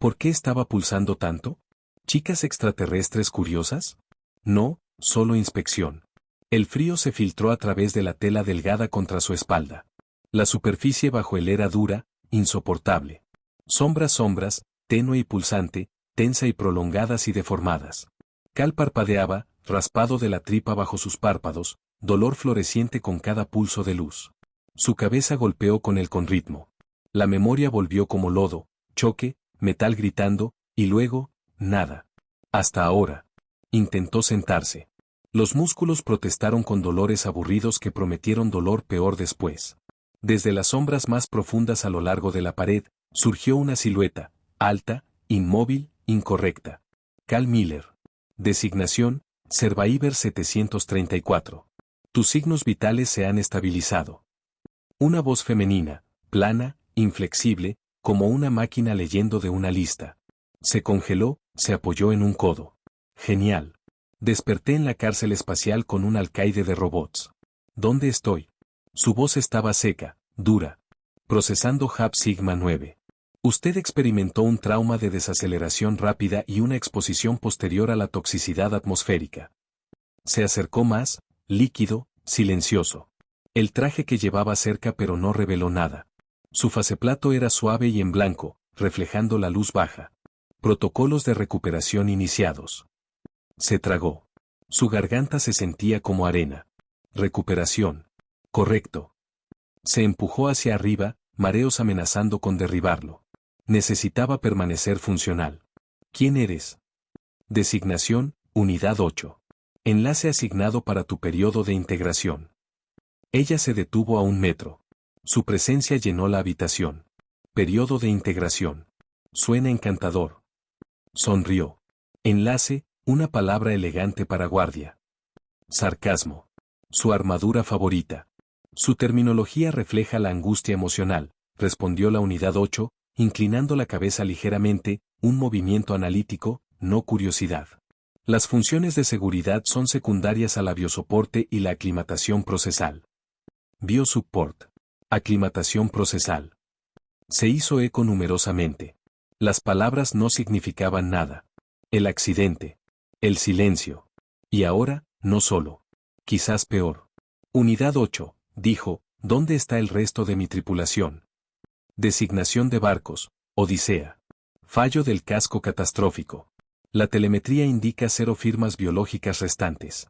¿Por qué estaba pulsando tanto? ¿Chicas extraterrestres curiosas? No, solo inspección. El frío se filtró a través de la tela delgada contra su espalda. La superficie bajo él era dura, insoportable. Sombras, tenue y pulsante, tensa y prolongadas y deformadas. Cal parpadeaba, raspado de la tripa bajo sus párpados, dolor floreciente con cada pulso de luz. Su cabeza golpeó con ritmo. La memoria volvió como lodo, choque, metal gritando, y luego, nada. Hasta ahora. Intentó sentarse. Los músculos protestaron con dolores aburridos que prometieron dolor peor después. Desde las sombras más profundas a lo largo de la pared, surgió una silueta, alta, inmóvil, incorrecta. Cal Miller. Designación, Survivor 734. Tus signos vitales se han estabilizado. Una voz femenina, plana, inflexible, como una máquina leyendo de una lista. Se congeló, se apoyó en un codo. Genial. Desperté en la cárcel espacial con un alcaide de robots. ¿Dónde estoy? Su voz estaba seca, dura. Procesando HAP Sigma 9. Usted experimentó un trauma de desaceleración rápida y una exposición posterior a la toxicidad atmosférica. Se acercó más, líquido, silencioso. El traje que llevaba cerca pero no reveló nada. Su faceplato era suave y en blanco, reflejando la luz baja. Protocolos de recuperación iniciados. Se tragó. Su garganta se sentía como arena. Recuperación. Correcto. Se empujó hacia arriba, mareos amenazando con derribarlo. Necesitaba permanecer funcional. ¿Quién eres? Designación, Unidad 8. Enlace asignado para tu periodo de integración. Ella se detuvo a 1 metro. Su presencia llenó la habitación. Periodo de integración. Suena encantador. Sonrió. Enlace, una palabra elegante para guardia. Sarcasmo. Su armadura favorita. Su terminología refleja la angustia emocional, respondió la Unidad 8, inclinando la cabeza ligeramente, un movimiento analítico, no curiosidad. Las funciones de seguridad son secundarias a la biosoporte y la aclimatación procesal. Biosupport. Aclimatación procesal. Se hizo eco numerosamente. Las palabras no significaban nada. El accidente. El silencio. Y ahora, no solo. Quizás peor. Unidad 8, dijo, ¿dónde está el resto de mi tripulación? Designación de barcos, Odisea. Fallo del casco catastrófico. La telemetría indica 0 firmas biológicas restantes.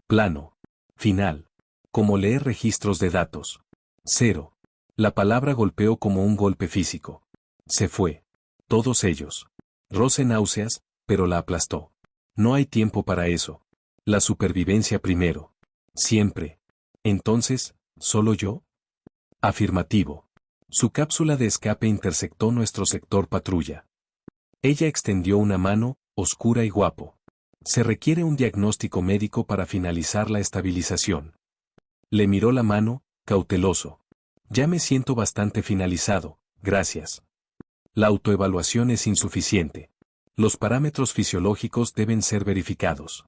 Plano. Final. Como leer registros de datos. 0. La palabra golpeó como un golpe físico. Se fue. Todos ellos. Roce náuseas, pero la aplastó. No hay tiempo para eso. La supervivencia primero. Siempre. Entonces, ¿solo yo? Afirmativo. Su cápsula de escape intersectó nuestro sector patrulla. Ella extendió una mano, oscura y guapo. Se requiere un diagnóstico médico para finalizar la estabilización. Le miró la mano, cauteloso. Ya me siento bastante finalizado, gracias. La autoevaluación es insuficiente. Los parámetros fisiológicos deben ser verificados.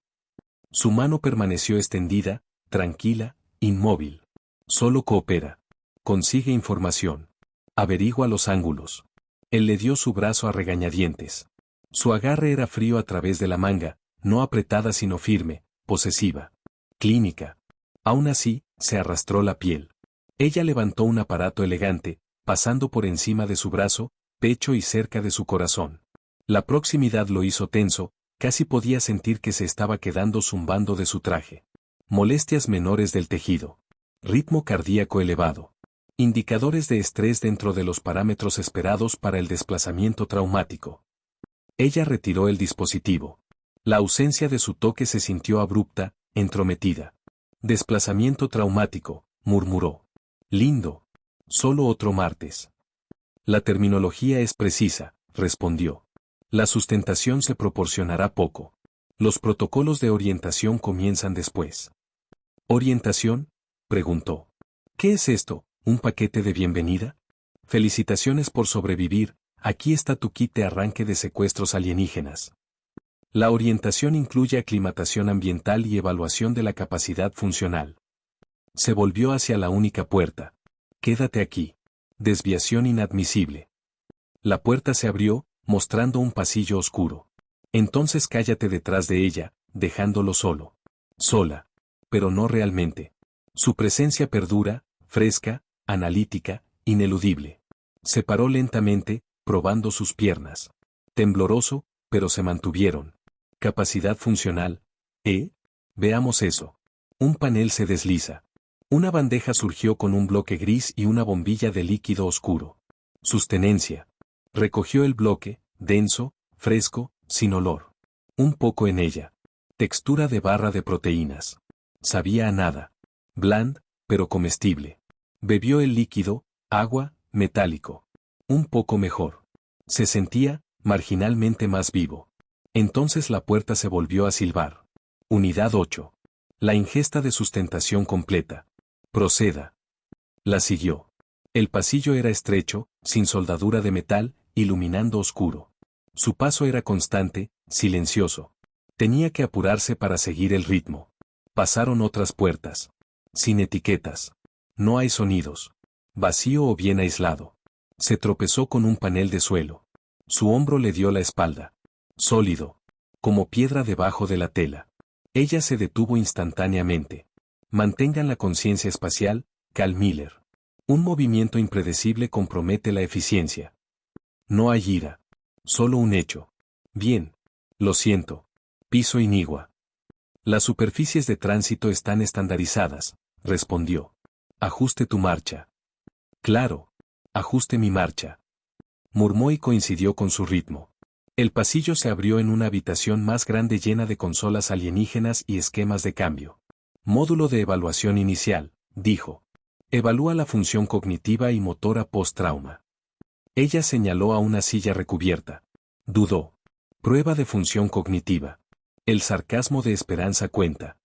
Su mano permaneció extendida, tranquila, inmóvil. Solo coopera. Consigue información. Averigua los ángulos. Él le dio su brazo a regañadientes. Su agarre era frío a través de la manga, no apretada sino firme, posesiva. Clínica. Aún así, se arrastró la piel. Ella levantó un aparato elegante, pasando por encima de su brazo, pecho y cerca de su corazón. La proximidad lo hizo tenso, casi podía sentir que se estaba quedando zumbando de su traje. Molestias menores del tejido. Ritmo cardíaco elevado. Indicadores de estrés dentro de los parámetros esperados para el desplazamiento traumático. Ella retiró el dispositivo. La ausencia de su toque se sintió abrupta, entrometida. Desplazamiento traumático, murmuró. Lindo. Solo otro martes. La terminología es precisa, respondió. La sustentación se proporcionará poco. Los protocolos de orientación comienzan después. ¿Orientación? Preguntó. ¿Qué es esto? ¿Un paquete de bienvenida? Felicitaciones por sobrevivir, aquí está tu kit de arranque de secuestros alienígenas. La orientación incluye aclimatación ambiental y evaluación de la capacidad funcional. Se volvió hacia la única puerta. Quédate aquí. Desviación inadmisible. La puerta se abrió, mostrando un pasillo oscuro. Entonces cállate detrás de ella, dejándolo solo. Sola. Pero no realmente. Su presencia perdura, fresca, analítica, ineludible. Se paró lentamente, probando sus piernas. Tembloroso, pero se mantuvieron. Capacidad funcional. Veamos eso. Un panel se desliza. Una bandeja surgió con un bloque gris y una bombilla de líquido oscuro. Sustenencia. Recogió el bloque, denso, fresco, sin olor. Un poco en ella. Textura de barra de proteínas. Sabía a nada. Bland, pero comestible. Bebió el líquido, agua, metálico. Un poco mejor. Se sentía, marginalmente más vivo. Entonces la puerta se volvió a silbar. Unidad 8. La ingesta de sustentación completa. Proceda. La siguió. El pasillo era estrecho, sin soldadura de metal, iluminando oscuro. Su paso era constante, silencioso. Tenía que apurarse para seguir el ritmo. Pasaron otras puertas. Sin etiquetas. No hay sonidos. Vacío o bien aislado. Se tropezó con un panel de suelo. Su hombro le dio la espalda. Sólido. Como piedra debajo de la tela. Ella se detuvo instantáneamente. Mantengan la conciencia espacial, Cal Miller. Un movimiento impredecible compromete la eficiencia. No hay ira. Solo un hecho. Bien. Lo siento. Piso inigua. Las superficies de tránsito están estandarizadas, respondió. Ajuste tu marcha. Claro. Ajuste mi marcha. Murmó y coincidió con su ritmo. El pasillo se abrió en una habitación más grande llena de consolas alienígenas y esquemas de cambio. Módulo de evaluación inicial, dijo. Evalúa la función cognitiva y motora post-trauma. Ella señaló a una silla recubierta. Dudó. Prueba de función cognitiva. El sarcasmo de Esperanza cuenta.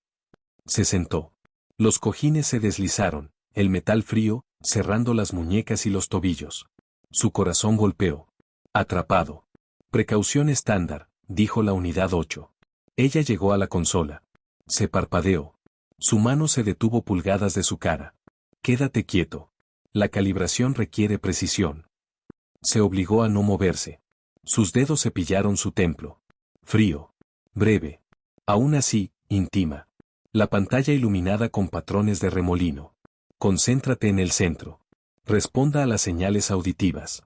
Se sentó. Los cojines se deslizaron, el metal frío, cerrando las muñecas y los tobillos. Su corazón golpeó. Atrapado. Precaución estándar, dijo la unidad 8. Ella llegó a la consola. Se parpadeó. Su mano se detuvo pulgadas de su cara. Quédate quieto. La calibración requiere precisión. Se obligó a no moverse. Sus dedos cepillaron su templo. Frío. Breve. Aún así, íntima. La pantalla iluminada con patrones de remolino. Concéntrate en el centro. Responda a las señales auditivas.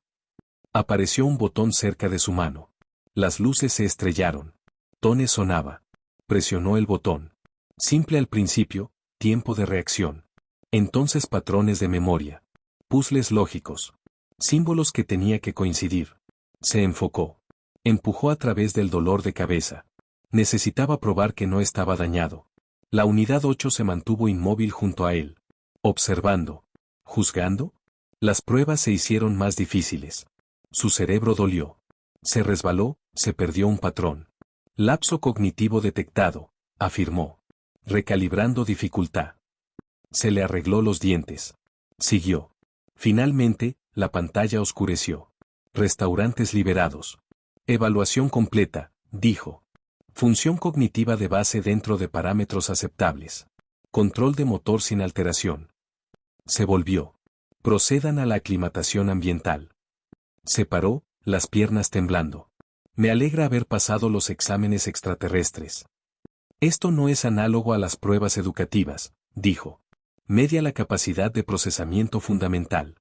Apareció un botón cerca de su mano. Las luces se estrellaron. Tone sonaba. Presionó el botón. Simple al principio, tiempo de reacción. Entonces patrones de memoria. Puzzles lógicos. Símbolos que tenía que coincidir. Se enfocó. Empujó a través del dolor de cabeza. Necesitaba probar que no estaba dañado. La unidad 8 se mantuvo inmóvil junto a él. Observando. ¿Juzgando? Las pruebas se hicieron más difíciles. Su cerebro dolió. Se resbaló, se perdió un patrón. Lapso cognitivo detectado, afirmó. Recalibrando dificultad. Se le arregló los dientes. Siguió. Finalmente, la pantalla oscureció. Restaurantes liberados. Evaluación completa, dijo. Función cognitiva de base dentro de parámetros aceptables. Control de motor sin alteración. Se volvió. Procedan a la aclimatación ambiental. Se paró, las piernas temblando. Me alegra haber pasado los exámenes extraterrestres. Esto no es análogo a las pruebas educativas, dijo. Media la capacidad de procesamiento fundamental.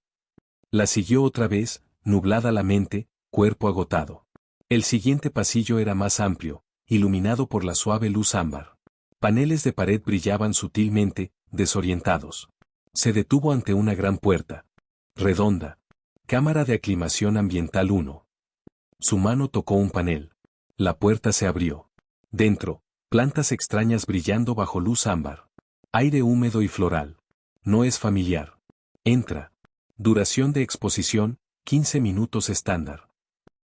La siguió otra vez, nublada la mente, cuerpo agotado. El siguiente pasillo era más amplio, iluminado por la suave luz ámbar. Paneles de pared brillaban sutilmente, desorientados. Se detuvo ante una gran puerta. Redonda. Cámara de aclimación ambiental 1. Su mano tocó un panel. La puerta se abrió. Dentro, plantas extrañas brillando bajo luz ámbar. Aire húmedo y floral. No es familiar. Entra. Duración de exposición, 15 minutos estándar.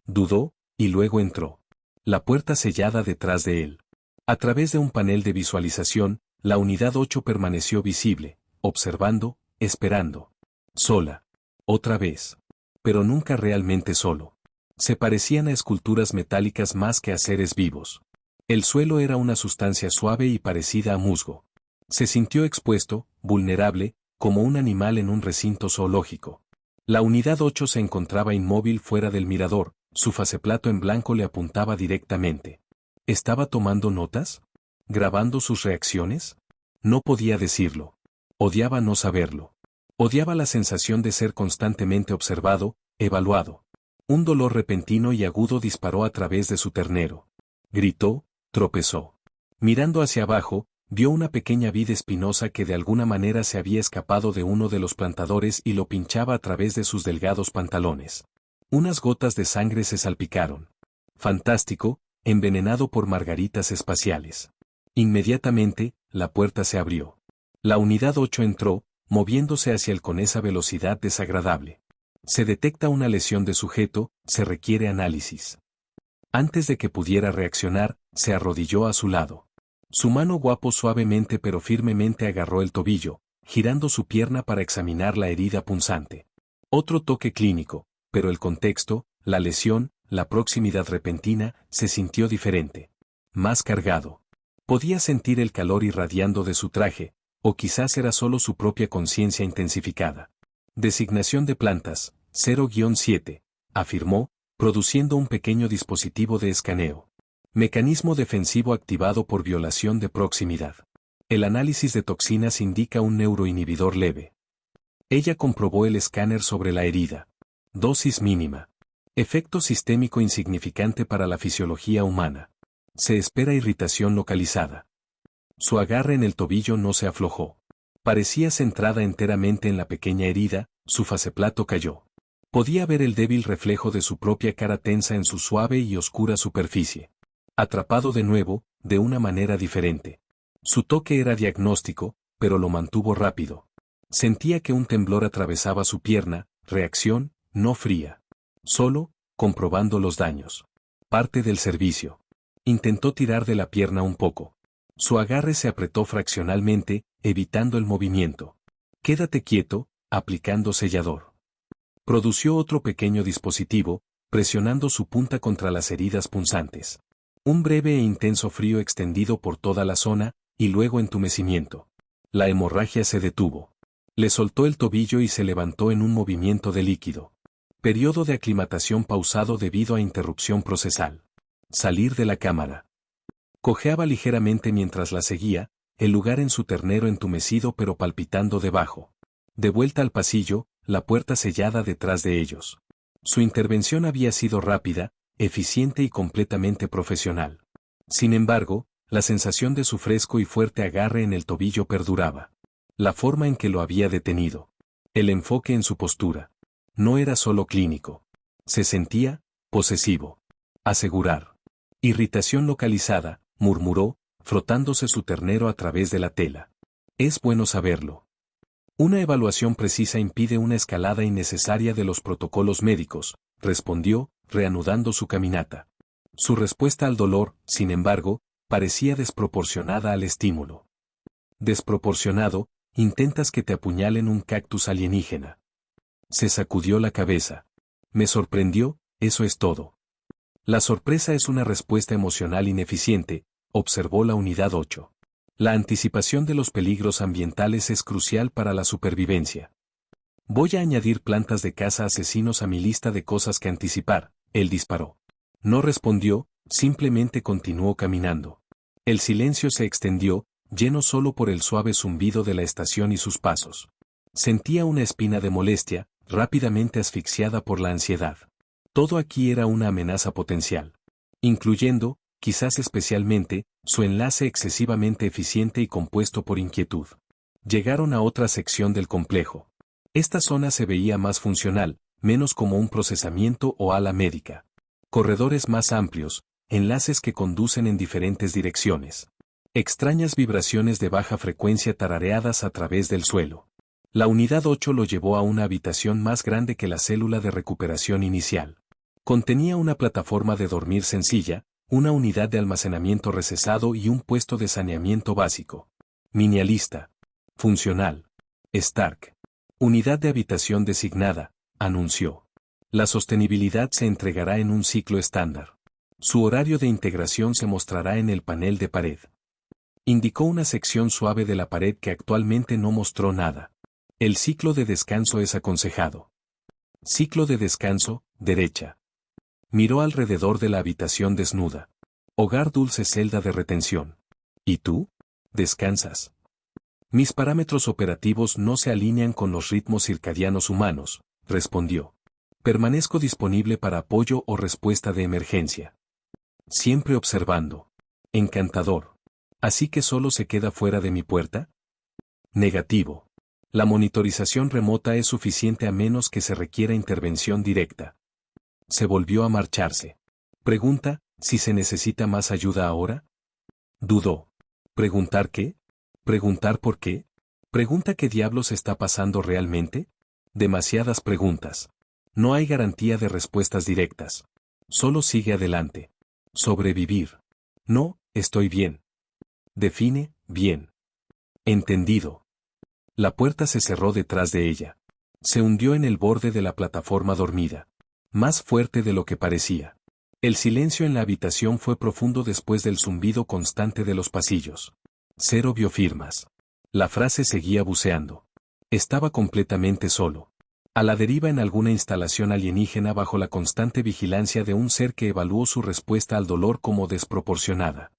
Dudó, y luego entró. La puerta sellada detrás de él. A través de un panel de visualización, la unidad 8 permaneció visible, observando, esperando. Sola. Otra vez. Pero nunca realmente solo. Se parecían a esculturas metálicas más que a seres vivos. El suelo era una sustancia suave y parecida a musgo. Se sintió expuesto, vulnerable, como un animal en un recinto zoológico. La unidad 8 se encontraba inmóvil fuera del mirador, Su faceplato en blanco le apuntaba directamente. ¿Estaba tomando notas? ¿Grabando sus reacciones? No podía decirlo. Odiaba no saberlo. Odiaba la sensación de ser constantemente observado, evaluado. Un dolor repentino y agudo disparó a través de su ternero. Gritó, tropezó. Mirando hacia abajo, vio una pequeña vid espinosa que de alguna manera se había escapado de uno de los plantadores y lo pinchaba a través de sus delgados pantalones. Unas gotas de sangre se salpicaron. Fantástico, envenenado por margaritas espaciales. Inmediatamente, la puerta se abrió. La unidad 8 entró, moviéndose hacia él con esa velocidad desagradable. Se detecta una lesión de sujeto, se requiere análisis. Antes de que pudiera reaccionar, se arrodilló a su lado. Su mano guapo suavemente pero firmemente agarró el tobillo, girando su pierna para examinar la herida punzante. Otro toque clínico, pero el contexto, la lesión, la proximidad repentina, se sintió diferente. Más cargado. Podía sentir el calor irradiando de su traje, o quizás era solo su propia conciencia intensificada. Designación de plantas, 0-7, afirmó, produciendo un pequeño dispositivo de escaneo. Mecanismo defensivo activado por violación de proximidad. El análisis de toxinas indica un neuroinhibidor leve. Ella comprobó el escáner sobre la herida. Dosis mínima. Efecto sistémico insignificante para la fisiología humana. Se espera irritación localizada. Su agarre en el tobillo no se aflojó. Parecía centrada enteramente en la pequeña herida, su faceplato cayó. Podía ver el débil reflejo de su propia cara tensa en su suave y oscura superficie. Atrapado de nuevo, de una manera diferente. Su toque era diagnóstico, pero lo mantuvo rápido. Sentía que un temblor atravesaba su pierna, reacción, no fría. Solo, comprobando los daños. Parte del servicio. Intentó tirar de la pierna un poco. Su agarre se apretó fraccionalmente, evitando el movimiento. Quédate quieto, aplicando sellador. Produció otro pequeño dispositivo, presionando su punta contra las heridas punzantes. Un breve e intenso frío extendido por toda la zona, y luego entumecimiento. La hemorragia se detuvo. Le soltó el tobillo y se levantó en un movimiento de líquido. Periodo de aclimatación pausado debido a interrupción procesal. Salir de la cámara. Cojeaba ligeramente mientras la seguía, el lugar en su ternero entumecido pero palpitando debajo. De vuelta al pasillo, la puerta sellada detrás de ellos. Su intervención había sido rápida, eficiente y completamente profesional. Sin embargo, la sensación de su fresco y fuerte agarre en el tobillo perduraba. La forma en que lo había detenido. El enfoque en su postura. No era solo clínico. Se sentía, posesivo. Asegurar. Irritación localizada, murmuró, frotándose su ternero a través de la tela. Es bueno saberlo. Una evaluación precisa impide una escalada innecesaria de los protocolos médicos, respondió, reanudando su caminata. Su respuesta al dolor, sin embargo, parecía desproporcionada al estímulo. Desproporcionado, intentas que te apuñalen un cactus alienígena. Se sacudió la cabeza. Me sorprendió, eso es todo. La sorpresa es una respuesta emocional ineficiente, observó la unidad 8. La anticipación de los peligros ambientales es crucial para la supervivencia. Voy a añadir plantas de caza asesinos a mi lista de cosas que anticipar, él disparó. No respondió, simplemente continuó caminando. El silencio se extendió, lleno solo por el suave zumbido de la estación y sus pasos. Sentía una espina de molestia, rápidamente asfixiada por la ansiedad. Todo aquí era una amenaza potencial. Incluyendo, quizás especialmente, su enlace excesivamente eficiente y compuesto por inquietud. Llegaron a otra sección del complejo. Esta zona se veía más funcional, menos como un procesamiento o ala médica. Corredores más amplios, enlaces que conducen en diferentes direcciones. Extrañas vibraciones de baja frecuencia tarareadas a través del suelo. La unidad 8 lo llevó a una habitación más grande que la célula de recuperación inicial. Contenía una plataforma de dormir sencilla, una unidad de almacenamiento recesado y un puesto de saneamiento básico. Minialista. Funcional. Stark. Unidad de habitación designada, anunció. La sostenibilidad se entregará en un ciclo estándar. Su horario de integración se mostrará en el panel de pared. Indicó una sección suave de la pared que actualmente no mostró nada. El ciclo de descanso es aconsejado. Ciclo de descanso, derecha. Miró alrededor de la habitación desnuda. Hogar, dulce celda de retención. ¿Y tú? ¿Descansas? Mis parámetros operativos no se alinean con los ritmos circadianos humanos, respondió. Permanezco disponible para apoyo o respuesta de emergencia. Siempre observando. Encantador. ¿Así que solo se queda fuera de mi puerta? Negativo. La monitorización remota es suficiente a menos que se requiera intervención directa. Se volvió a marcharse. Pregunta, ¿si se necesita más ayuda ahora? Dudó. ¿Preguntar qué? ¿Preguntar por qué? ¿Pregunta qué diablos está pasando realmente? Demasiadas preguntas. No hay garantía de respuestas directas. Solo sigue adelante. Sobrevivir. No, estoy bien. Define, bien. Entendido. La puerta se cerró detrás de ella. Se hundió en el borde de la plataforma dormida. Más fuerte de lo que parecía. El silencio en la habitación fue profundo después del zumbido constante de los pasillos. 0 biofirmas. La frase seguía buceando. Estaba completamente solo. A la deriva en alguna instalación alienígena bajo la constante vigilancia de un ser que evaluó su respuesta al dolor como desproporcionada.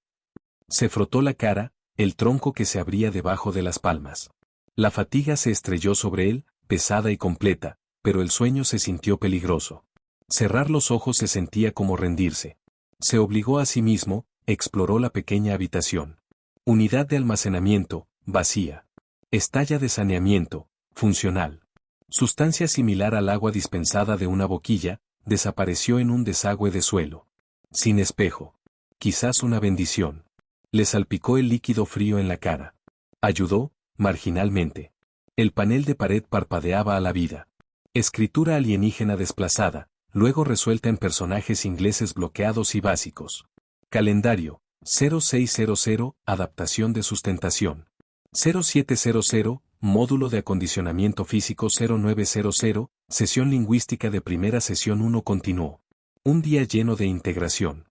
Se frotó la cara, el tronco que se abría debajo de las palmas. La fatiga se estrelló sobre él, pesada y completa, pero el sueño se sintió peligroso. Cerrar los ojos se sentía como rendirse. Se obligó a sí mismo, exploró la pequeña habitación. Unidad de almacenamiento, vacía. Estalla de saneamiento, funcional. Sustancia similar al agua dispensada de una boquilla, desapareció en un desagüe de suelo. Sin espejo. Quizás una bendición. Le salpicó el líquido frío en la cara. Ayudó, marginalmente. El panel de pared parpadeaba a la vida. Escritura alienígena desplazada, luego resuelta en personajes ingleses bloqueados y básicos. Calendario, 0600, adaptación de sustentación. 0700, módulo de acondicionamiento físico 0900, sesión lingüística de primera sesión 1 continuó. Un día lleno de integración.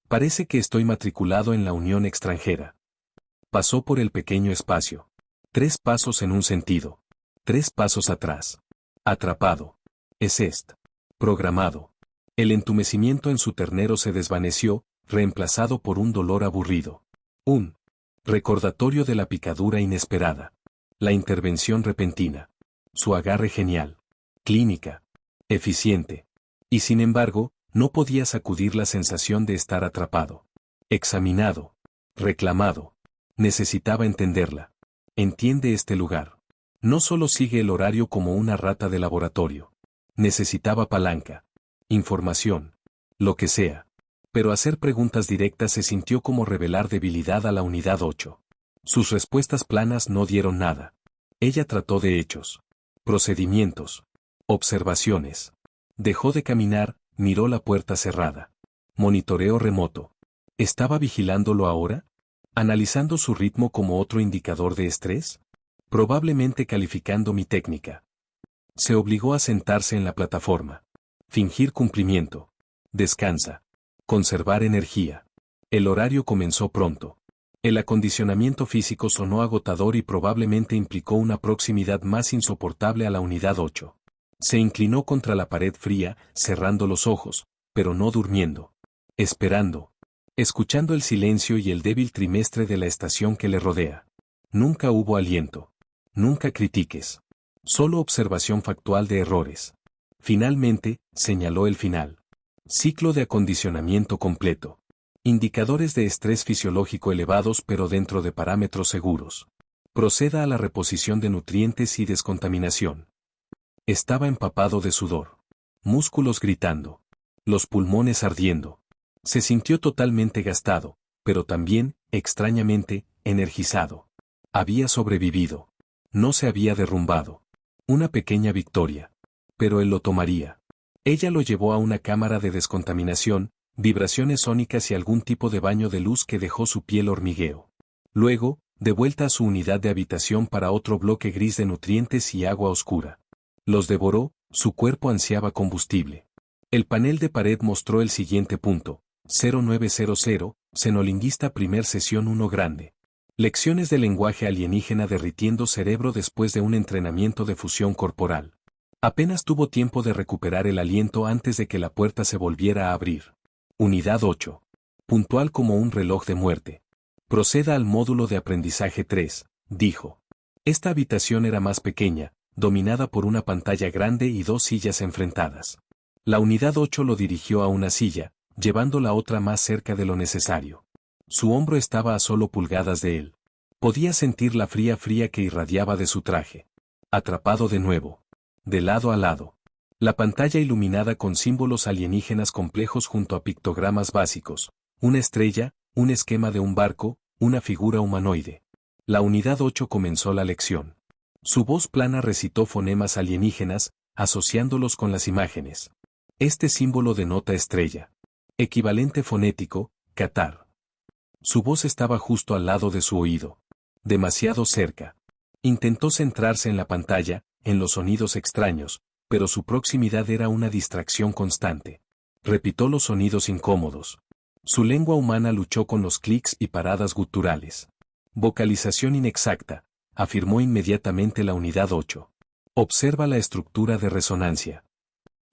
Parece que estoy matriculado en la Unión Extranjera. Pasó por el pequeño espacio. 3 pasos en un sentido. 3 pasos atrás. Atrapado. Programado. El entumecimiento en su ternero se desvaneció, reemplazado por un dolor aburrido. Un recordatorio de la picadura inesperada. La intervención repentina. Su agarre genial. Clínica. Eficiente. Y sin embargo, no podía sacudir la sensación de estar atrapado. Examinado. Reclamado. Necesitaba entenderla. Entiende este lugar. No solo sigue el horario como una rata de laboratorio. Necesitaba palanca. Información. Lo que sea. Pero hacer preguntas directas se sintió como revelar debilidad a la unidad 8. Sus respuestas planas no dieron nada. Ella trató de hechos. Procedimientos. Observaciones. Dejó de caminar, miró la puerta cerrada. Monitoreo remoto. ¿Estaba vigilándolo ahora? ¿Analizando su ritmo como otro indicador de estrés? Probablemente calificando mi técnica. Se obligó a sentarse en la plataforma. Fingir cumplimiento. Descansa. Conservar energía. El horario comenzó pronto. El acondicionamiento físico sonó agotador y probablemente implicó una proximidad más insoportable a la unidad 8. Se inclinó contra la pared fría, cerrando los ojos, pero no durmiendo. Esperando. Escuchando el silencio y el débil trimestre de la estación que le rodea. Nunca hubo aliento. Nunca critiques. Solo observación factual de errores. Finalmente, señaló el final. Ciclo de acondicionamiento completo. Indicadores de estrés fisiológico elevados pero dentro de parámetros seguros. Proceda a la reposición de nutrientes y descontaminación. Estaba empapado de sudor. Músculos gritando. Los pulmones ardiendo. Se sintió totalmente gastado, pero también, extrañamente, energizado. Había sobrevivido. No se había derrumbado. Una pequeña victoria. Pero él lo tomaría. Ella lo llevó a una cámara de descontaminación, vibraciones sónicas y algún tipo de baño de luz que dejó su piel hormigueo. Luego, de vuelta a su unidad de habitación para otro bloque gris de nutrientes y agua oscura. Los devoró, su cuerpo ansiaba combustible. El panel de pared mostró el siguiente punto. 0900, Xenolinguista primer sesión 1 grande. Lecciones de lenguaje alienígena derritiendo cerebro después de un entrenamiento de fusión corporal. Apenas tuvo tiempo de recuperar el aliento antes de que la puerta se volviera a abrir. Unidad 8. Puntual como un reloj de muerte. Proceda al módulo de aprendizaje 3, dijo. Esta habitación era más pequeña, dominada por una pantalla grande y dos sillas enfrentadas. La unidad 8 lo dirigió a una silla, llevando la otra más cerca de lo necesario. Su hombro estaba a solo pulgadas de él. Podía sentir la fría que irradiaba de su traje. Atrapado de nuevo. De lado a lado. La pantalla iluminada con símbolos alienígenas complejos junto a pictogramas básicos. Una estrella, un esquema de un barco, una figura humanoide. La unidad 8 comenzó la lección. Su voz plana recitó fonemas alienígenas, asociándolos con las imágenes. Este símbolo denota estrella. Equivalente fonético, Qatar. Su voz estaba justo al lado de su oído. Demasiado cerca. Intentó centrarse en la pantalla, en los sonidos extraños, pero su proximidad era una distracción constante. Repitió los sonidos incómodos. Su lengua humana luchó con los clics y paradas guturales. Vocalización inexacta, afirmó inmediatamente la unidad 8. Observa la estructura de resonancia.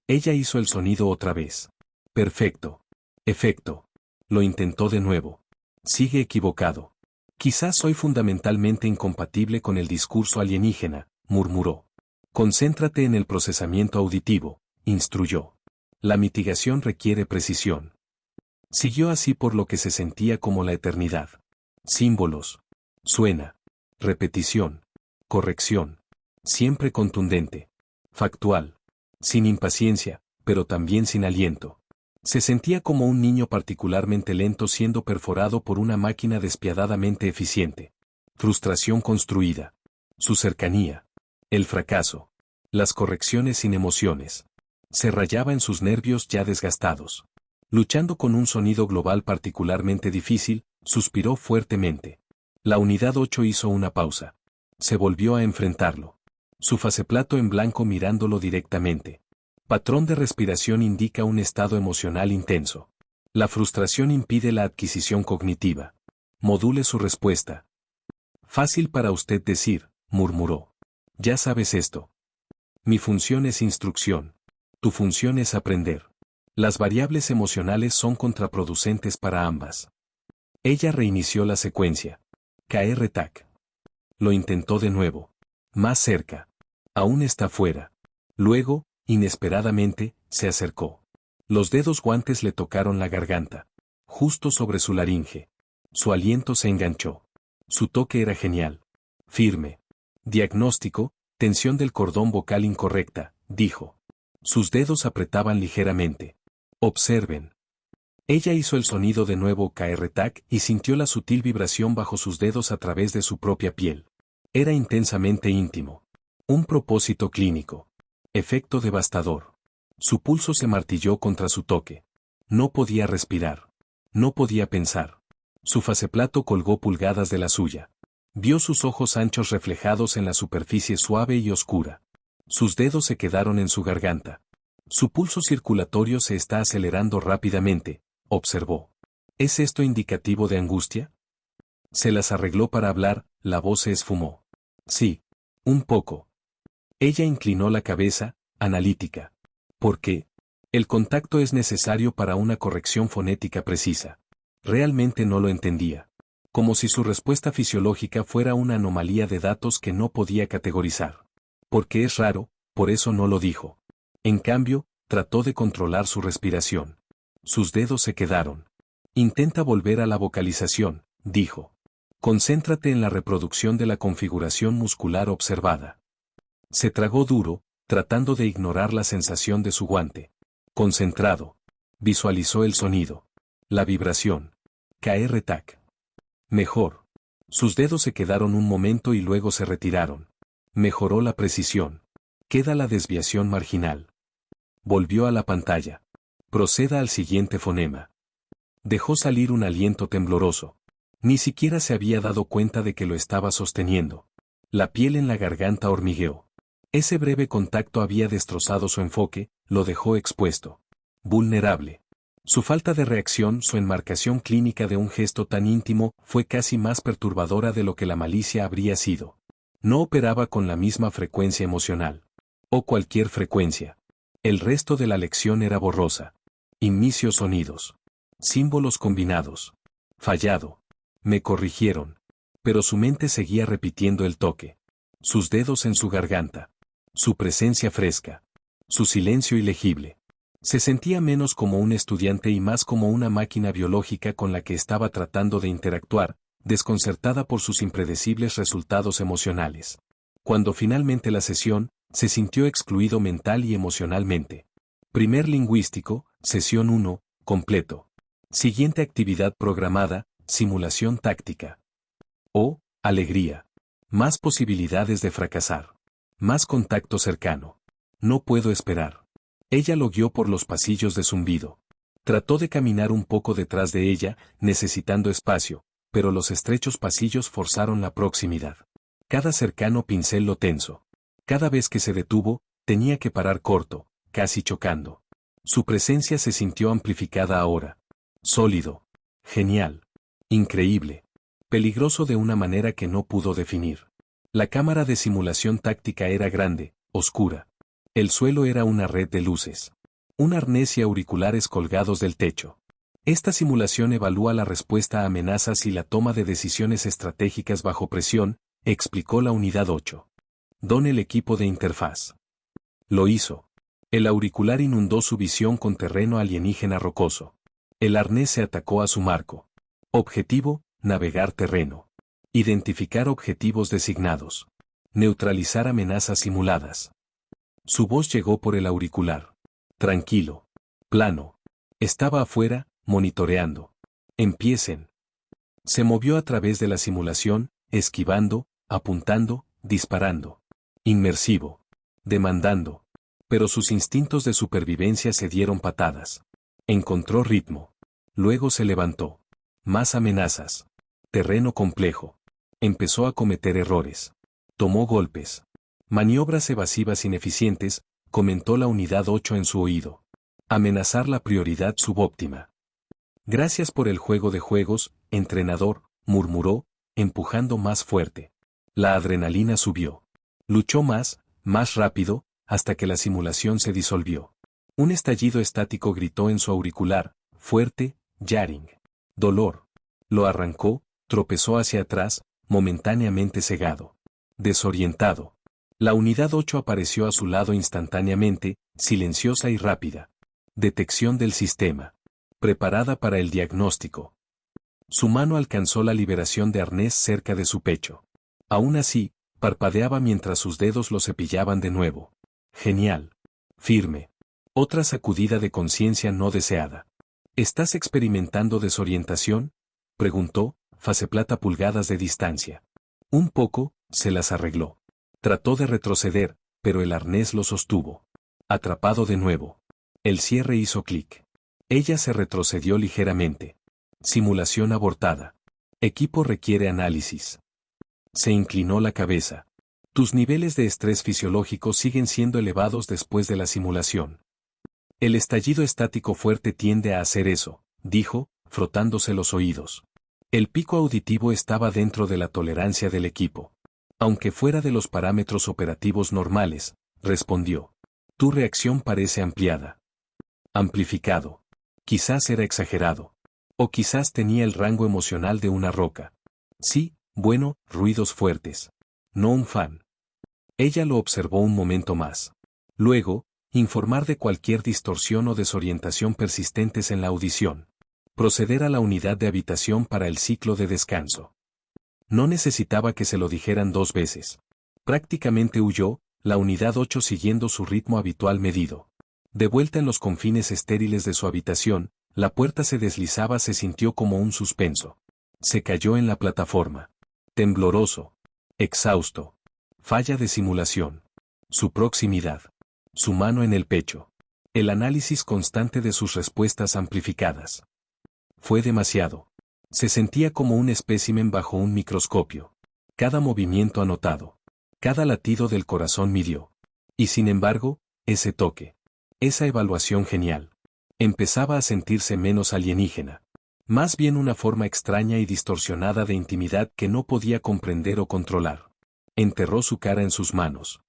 Ella hizo el sonido otra vez. Perfecto. Efecto. Lo intentó de nuevo. Sigue equivocado. Quizás soy fundamentalmente incompatible con el discurso alienígena, murmuró. Concéntrate en el procesamiento auditivo, instruyó. La mitigación requiere precisión. Siguió así por lo que se sentía como la eternidad. Símbolos. Suena. Repetición. Corrección. Siempre contundente. Factual. Sin impaciencia, pero también sin aliento. Se sentía como un niño particularmente lento siendo perforado por una máquina despiadadamente eficiente. Frustración construida. Su cercanía. El fracaso. Las correcciones sin emociones. Se rayaba en sus nervios ya desgastados. Luchando con un sonido global particularmente difícil, suspiró fuertemente. La unidad 8 hizo una pausa. Se volvió a enfrentarlo. Su faceplato en blanco mirándolo directamente. Patrón de respiración indica un estado emocional intenso. La frustración impide la adquisición cognitiva. Module su respuesta. Fácil para usted decir, murmuró. Ya sabes esto. Mi función es instrucción. Tu función es aprender. Las variables emocionales son contraproducentes para ambas. Ella reinició la secuencia. KR-TAC. Lo intentó de nuevo. Más cerca. Aún está fuera. Luego, inesperadamente, se acercó. Los dedos guantes le tocaron la garganta. Justo sobre su laringe. Su aliento se enganchó. Su toque era genial. Firme. Diagnóstico, tensión del cordón vocal incorrecta, dijo. Sus dedos apretaban ligeramente. Observen. Ella hizo el sonido de nuevo KR-TAC y sintió la sutil vibración bajo sus dedos a través de su propia piel. Era intensamente íntimo. Un propósito clínico. Efecto devastador. Su pulso se martilló contra su toque. No podía respirar. No podía pensar. Su faceplato colgó pulgadas de la suya. Vio sus ojos anchos reflejados en la superficie suave y oscura. Sus dedos se quedaron en su garganta. Su pulso circulatorio se está acelerando rápidamente, observó. ¿Es esto indicativo de angustia? Se las arregló para hablar, la voz se esfumó. Sí. Un poco. Ella inclinó la cabeza, analítica. ¿Por qué? El contacto es necesario para una corrección fonética precisa. Realmente no lo entendía. Como si su respuesta fisiológica fuera una anomalía de datos que no podía categorizar. Porque es raro, por eso no lo dijo. En cambio, trató de controlar su respiración. Sus dedos se quedaron. Intenta volver a la vocalización, dijo. Concéntrate en la reproducción de la configuración muscular observada. Se tragó duro, tratando de ignorar la sensación de su guante. Concentrado. Visualizó el sonido. La vibración. KR-TAC. Mejor. Sus dedos se quedaron un momento y luego se retiraron. Mejoró la precisión. Queda la desviación marginal. Volvió a la pantalla. Proceda al siguiente fonema. Dejó salir un aliento tembloroso. Ni siquiera se había dado cuenta de que lo estaba sosteniendo. La piel en la garganta hormigueó. Ese breve contacto había destrozado su enfoque, lo dejó expuesto. Vulnerable. Su falta de reacción, su enmarcación clínica de un gesto tan íntimo, fue casi más perturbadora de lo que la malicia habría sido. No operaba con la misma frecuencia emocional. o cualquier frecuencia. El resto de la lección era borrosa. Inicio sonidos. Símbolos combinados. Fallado. Me corrigieron. Pero su mente seguía repitiendo el toque. Sus dedos en su garganta. Su presencia fresca. Su silencio ilegible. Se sentía menos como un estudiante y más como una máquina biológica con la que estaba tratando de interactuar, desconcertada por sus impredecibles resultados emocionales. Cuando finalmente la sesión, se sintió excluido mental y emocionalmente. Primer lingüístico, sesión 1, completo. Siguiente actividad programada, simulación táctica. Oh, alegría. Más posibilidades de fracasar. Más contacto cercano. No puedo esperar. Ella lo guió por los pasillos de zumbido. Trató de caminar un poco detrás de ella, necesitando espacio, pero los estrechos pasillos forzaron la proximidad. Cada cercano pincel lo tenso. Cada vez que se detuvo, tenía que parar corto, casi chocando. Su presencia se sintió amplificada ahora. Sólido. Genial. Increíble. Peligroso de una manera que no pudo definir. La cámara de simulación táctica era grande, oscura. El suelo era una red de luces. Un arnés y auriculares colgados del techo. Esta simulación evalúa la respuesta a amenazas y la toma de decisiones estratégicas bajo presión, explicó la unidad 8. Don el equipo de interfaz. Lo hizo. El auricular inundó su visión con terreno alienígena rocoso. El arnés se atacó a su marco. Objetivo, navegar terreno. Identificar objetivos designados. Neutralizar amenazas simuladas. Su voz llegó por el auricular. Tranquilo. Plano. Estaba afuera, monitoreando. Empiecen. Se movió a través de la simulación, esquivando, apuntando, disparando. Inmersivo. Demandando. Pero sus instintos de supervivencia se dieron patadas. Encontró ritmo. Luego se levantó. Más amenazas. Terreno complejo. Empezó a cometer errores. Tomó golpes. Maniobras evasivas ineficientes, comentó la unidad 8 en su oído. Amenazar la prioridad subóptima. Gracias por el juego de juegos, entrenador, murmuró, empujando más fuerte. La adrenalina subió. Luchó más rápido, hasta que la simulación se disolvió. Un estallido estático gritó en su auricular, fuerte, jarring. Dolor. Lo arrancó, tropezó hacia atrás, momentáneamente cegado. Desorientado. La unidad 8 apareció a su lado instantáneamente, silenciosa y rápida. Detección del sistema. Preparada para el diagnóstico. Su mano alcanzó la liberación de arnés cerca de su pecho. Aún así, parpadeaba mientras sus dedos lo cepillaban de nuevo. Genial. Firme. Otra sacudida de conciencia no deseada. ¿Estás experimentando desorientación?, preguntó, faceplata pulgadas de distancia. Un poco, se las arregló. Trató de retroceder, pero el arnés lo sostuvo. Atrapado de nuevo. El cierre hizo clic. Ella se retrocedió ligeramente. Simulación abortada. Equipo requiere análisis. Se inclinó la cabeza. Tus niveles de estrés fisiológico siguen siendo elevados después de la simulación. El estallido estático fuerte tiende a hacer eso, dijo, frotándose los oídos. El pico auditivo estaba dentro de la tolerancia del equipo. Aunque fuera de los parámetros operativos normales, respondió. Tu reacción parece ampliada. Amplificado. Quizás era exagerado. O quizás tenía el rango emocional de una roca. Sí, bueno, ruidos fuertes. No un fan. Ella lo observó un momento más. Luego, informar de cualquier distorsión o desorientación persistentes en la audición. Proceder a la unidad de habitación para el ciclo de descanso. No necesitaba que se lo dijeran 2 veces. Prácticamente huyó, la unidad 8 siguiendo su ritmo habitual medido. De vuelta en los confines estériles de su habitación, la puerta se deslizaba, se sintió como un suspenso. Se cayó en la plataforma. Tembloroso. Exhausto. Falla de simulación. Su proximidad. Su mano en el pecho. El análisis constante de sus respuestas amplificadas. Fue demasiado. Se sentía como un espécimen bajo un microscopio. Cada movimiento anotado. Cada latido del corazón midió. Y sin embargo, ese toque. Esa evaluación genial. Empezaba a sentirse menos alienígena. Más bien una forma extraña y distorsionada de intimidad que no podía comprender o controlar. Enterró su cara en sus manos.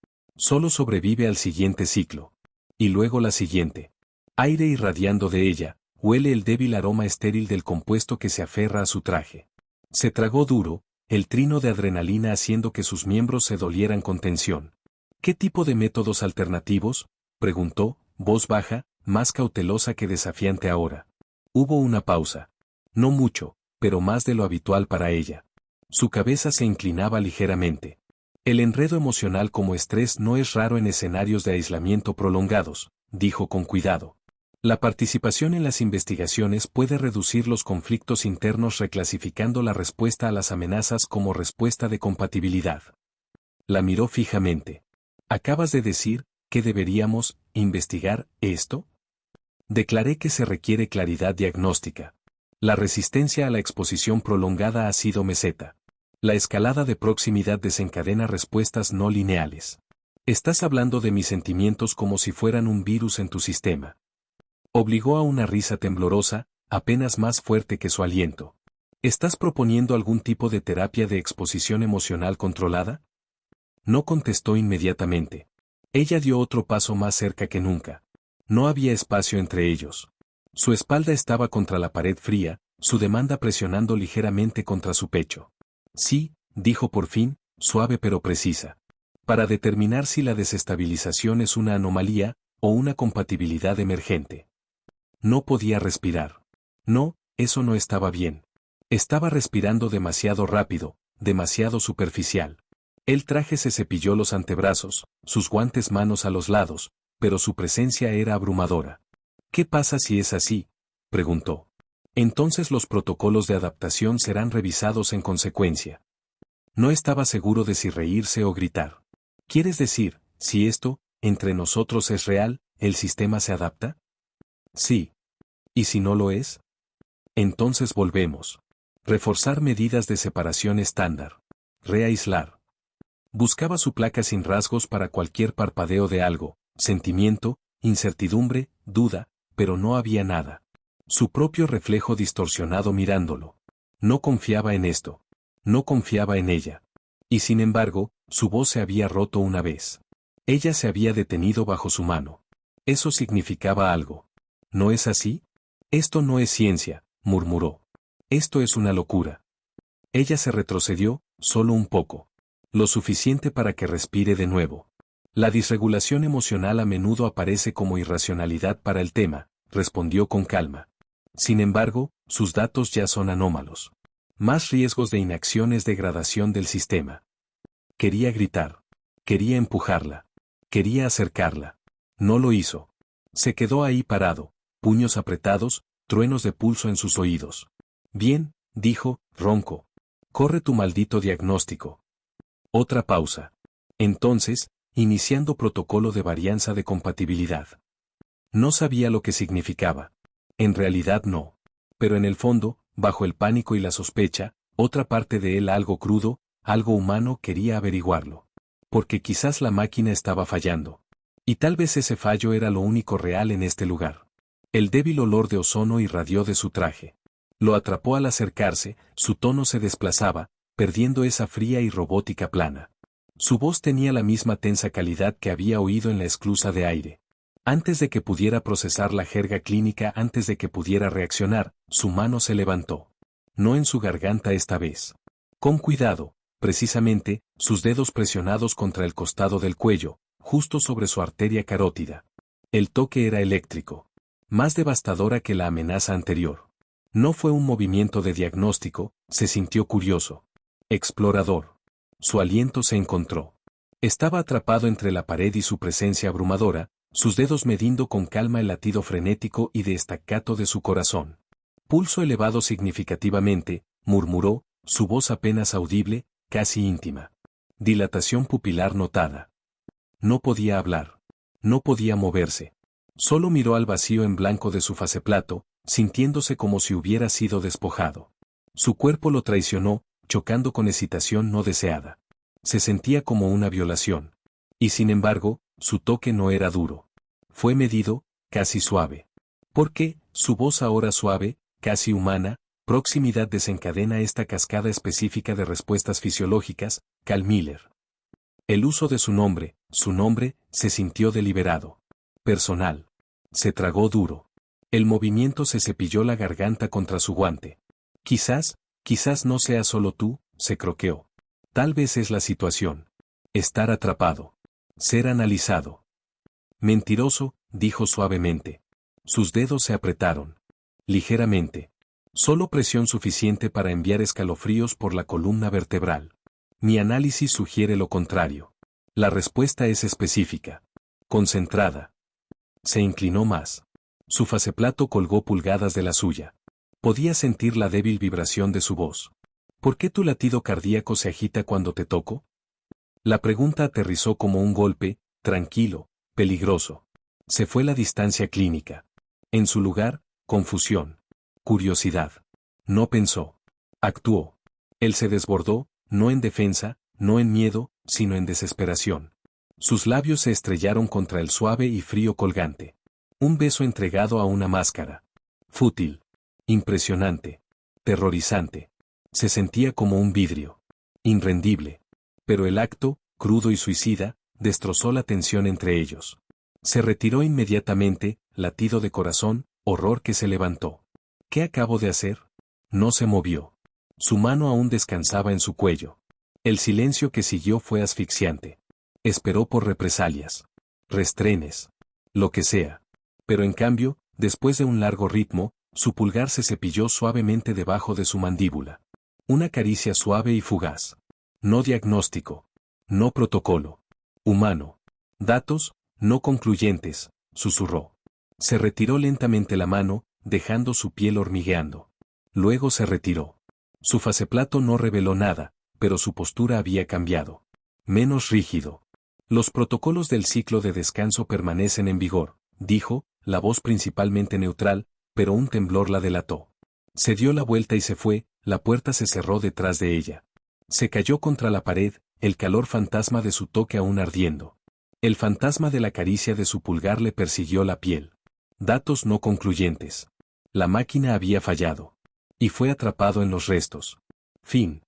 Solo sobrevive al siguiente ciclo. Y luego la siguiente. Aire irradiando de ella, huele el débil aroma estéril del compuesto que se aferra a su traje. Se tragó duro, el trino de adrenalina haciendo que sus miembros se dolieran con tensión. ¿Qué tipo de métodos alternativos?, preguntó, voz baja, más cautelosa que desafiante ahora. Hubo una pausa. No mucho, pero más de lo habitual para ella. Su cabeza se inclinaba ligeramente. El enredo emocional como estrés no es raro en escenarios de aislamiento prolongados, dijo con cuidado. La participación en las investigaciones puede reducir los conflictos internos reclasificando la respuesta a las amenazas como respuesta de compatibilidad. La miró fijamente. ¿Acabas de decir que deberíamos investigar esto? Declaré que se requiere claridad diagnóstica. La resistencia a la exposición prolongada ha sido meseta. La escalada de proximidad desencadena respuestas no lineales. Estás hablando de mis sentimientos como si fueran un virus en tu sistema. Obligó a una risa temblorosa, apenas más fuerte que su aliento. ¿Estás proponiendo algún tipo de terapia de exposición emocional controlada? No contestó inmediatamente. Ella dio otro paso más cerca que nunca. No había espacio entre ellos. Su espalda estaba contra la pared fría, su demanda presionando ligeramente contra su pecho. Sí, dijo por fin, suave pero precisa. Para determinar si la desestabilización es una anomalía o una compatibilidad emergente. No podía respirar. No, eso no estaba bien. Estaba respirando demasiado rápido, demasiado superficial. El traje se cepilló los antebrazos, sus guantes manos a los lados, pero su presencia era abrumadora. ¿Qué pasa si es así?, preguntó. Entonces los protocolos de adaptación serán revisados en consecuencia. No estaba seguro de si reírse o gritar. ¿Quieres decir, si esto, entre nosotros es real, el sistema se adapta? Sí. ¿Y si no lo es? Entonces volvemos. Reforzar medidas de separación estándar. Reaislar. Buscaba su placa sin rasgos para cualquier parpadeo de algo, sentimiento, incertidumbre, duda, pero no había nada. Su propio reflejo distorsionado mirándolo. No confiaba en esto. No confiaba en ella. Y sin embargo, su voz se había roto una vez. Ella se había detenido bajo su mano. Eso significaba algo. ¿No es así? Esto no es ciencia, murmuró. Esto es una locura. Ella se retrocedió, solo un poco. Lo suficiente para que respire de nuevo. La disregulación emocional a menudo aparece como irracionalidad para el tema, respondió con calma. Sin embargo, sus datos ya son anómalos. Más riesgos de inacción es degradación del sistema. Quería gritar. Quería empujarla. Quería acercarla. No lo hizo. Se quedó ahí parado, puños apretados, truenos de pulso en sus oídos. Bien, dijo, ronco. Corre tu maldito diagnóstico. Otra pausa. Entonces, iniciando protocolo de varianza de compatibilidad. No sabía lo que significaba. En realidad no. Pero en el fondo, bajo el pánico y la sospecha, otra parte de él, algo crudo, algo humano, quería averiguarlo. Porque quizás la máquina estaba fallando. Y tal vez ese fallo era lo único real en este lugar. El débil olor de ozono irradió de su traje. Lo atrapó al acercarse, su tono se desplazaba, perdiendo esa fría y robótica plana. Su voz tenía la misma tensa calidad que había oído en la esclusa de aire. Antes de que pudiera procesar la jerga clínica, antes de que pudiera reaccionar, su mano se levantó. No en su garganta esta vez. Con cuidado, precisamente, sus dedos presionados contra el costado del cuello, justo sobre su arteria carótida. El toque era eléctrico. Más devastadora que la amenaza anterior. No fue un movimiento de diagnóstico, se sintió curioso. Explorador. Su aliento se encontró. Estaba atrapado entre la pared y su presencia abrumadora, sus dedos medindo con calma el latido frenético y de staccato de su corazón. Pulso elevado significativamente, murmuró, su voz apenas audible, casi íntima. Dilatación pupilar notada. No podía hablar. No podía moverse. Solo miró al vacío en blanco de su faceplato, sintiéndose como si hubiera sido despojado. Su cuerpo lo traicionó, chocando con excitación no deseada. Se sentía como una violación. Y sin embargo, su toque no era duro. Fue medido, casi suave. Porque, su voz ahora suave, casi humana, proximidad desencadena esta cascada específica de respuestas fisiológicas, Cal Miller. El uso de su nombre, se sintió deliberado. Personal. Se tragó duro. El movimiento se cepilló la garganta contra su guante. Quizás no sea solo tú, se croqueó. Tal vez es la situación. Estar atrapado. Ser analizado. Mentiroso, dijo suavemente. Sus dedos se apretaron. Ligeramente. Solo presión suficiente para enviar escalofríos por la columna vertebral. Mi análisis sugiere lo contrario. La respuesta es específica. Concentrada. Se inclinó más. Su faceplato colgó pulgadas de la suya. Podía sentir la débil vibración de su voz. ¿Por qué tu latido cardíaco se agita cuando te toco? La pregunta aterrizó como un golpe, tranquilo, peligroso. Se fue la distancia clínica. En su lugar, confusión. Curiosidad. No pensó. Actuó. Él se desbordó, no en defensa, no en miedo, sino en desesperación. Sus labios se estrellaron contra el suave y frío colgante. Un beso entregado a una máscara. Fútil. Impresionante. Terrorizante. Se sentía como un vidrio. Irrendible. Pero el acto, crudo y suicida, destrozó la tensión entre ellos. Se retiró inmediatamente, latido de corazón, horror que se levantó. ¿Qué acabo de hacer? No se movió. Su mano aún descansaba en su cuello. El silencio que siguió fue asfixiante. Esperó por represalias. Restrenes. Lo que sea. Pero en cambio, después de un largo ritmo, su pulgar se cepilló suavemente debajo de su mandíbula. Una caricia suave y fugaz. No diagnóstico. No protocolo. Humano. Datos, no concluyentes, susurró. Se retiró lentamente la mano, dejando su piel hormigueando. Luego se retiró. Su faceplato no reveló nada, pero su postura había cambiado. Menos rígido. Los protocolos del ciclo de descanso permanecen en vigor, dijo, la voz principalmente neutral, pero un temblor la delató. Se dio la vuelta y se fue, la puerta se cerró detrás de ella. Se cayó contra la pared, el calor fantasma de su toque aún ardiendo. El fantasma de la caricia de su pulgar le persiguió la piel. Datos no concluyentes. La máquina había fallado. Y fue atrapado en los restos. Fin.